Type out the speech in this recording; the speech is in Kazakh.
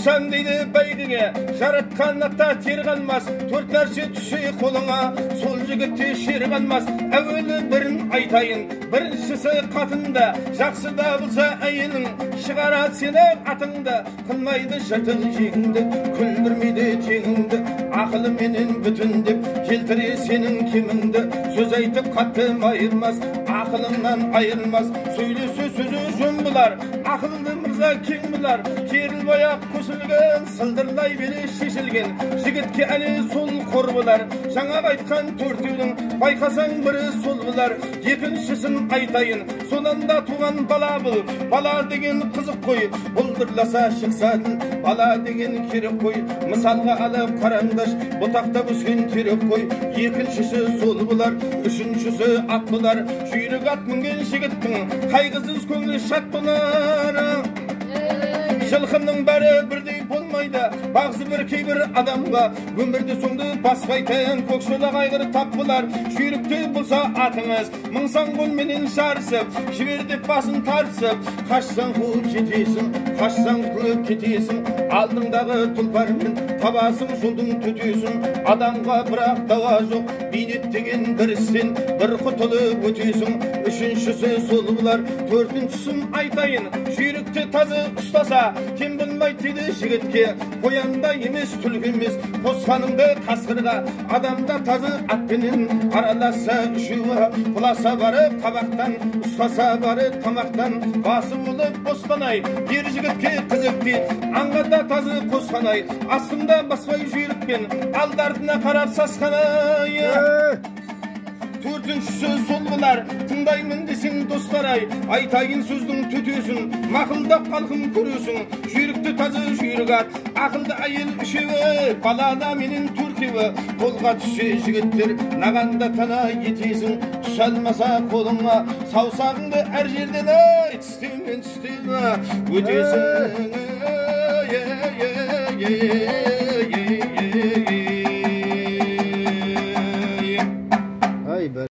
Tursam deydi beygine, jaratkan ata ter kalmaz. Dört narsa düşse koluna, sol jigitte şer kalmaz. Evveli birin aytayın, birincisi katında, jaksı da bulsa ayının, şıgarat seni atında, kılmaydı şartın jiginde, küldürmeydi tenginde, akıllı menin bütündip, keltirir senin kiminde, söz aytıp kattım ayırmaz, akılından ayrılmaz, söylese sözü jön bular, akıllı mırza kim bular, keril boyak kusulgen, sıldırlay biri şişilgen, jigitke ali sol korbular, şana aytkan törtüydün, baykasan biri sol bular, yekinşisin aytayın, sonunda tuğan bala bul, bala degen kızık koy, buldurlasa şıksadın, bala degen kirip koy, misalga alıp karandaş, bu takta büsün terip koy, yekinşisi sol bular, üçüncüsü at bular, şuyuruk at müngen şigittin, kaygısız köngül şat bular. Жылқының бәрі бірдей болмайды, бағзы бір кейбір адамға өмірді соңды баспайтын көкшілі қайғыр тап бұлар. Жүйрікті болса атыңыз, мыңсан қолменен жарысып, жібер деп басын тарсып, қашсан қуып жетесің, қашсан күліп кетесің, алдыңдағы тұлпармен табасың жолдың төтесің, адамға бірақ дауа жоқ, бейнет деген бір істен бір құтылып өтесің. Үшіншісі сол бұлар, төртіншісін айтайын, жүйрікті тазы ұстаса, кем білмайды дейді жігітке, қоянда емес түлкі емес, қосқаныңды қасқырға, адамда тазы атпенен араласа үшеуі, құласа барып қабақтан, ұстаса барып тамақтан, басы болып бостанай, ер жігітке қызық дейді, аңғада тазы қосқанай, астымда баспай жүйрікпен, алдардына қарап сасқанай. Төртіншісі сол бұлар, тыңдаймын десең достар-ай, айтайын сөздің төтесін, мақылдап қалқын көресің, жүйрікті тазы жүйрік ат, ақылды әйел үшеуі, балада менің төртеуі, қолға түссе жігіттер, нағанда тана етесің, түс алмаса қолыңа, саусағыңды әр жерден ай, тістеумен тістеуі, өтесің.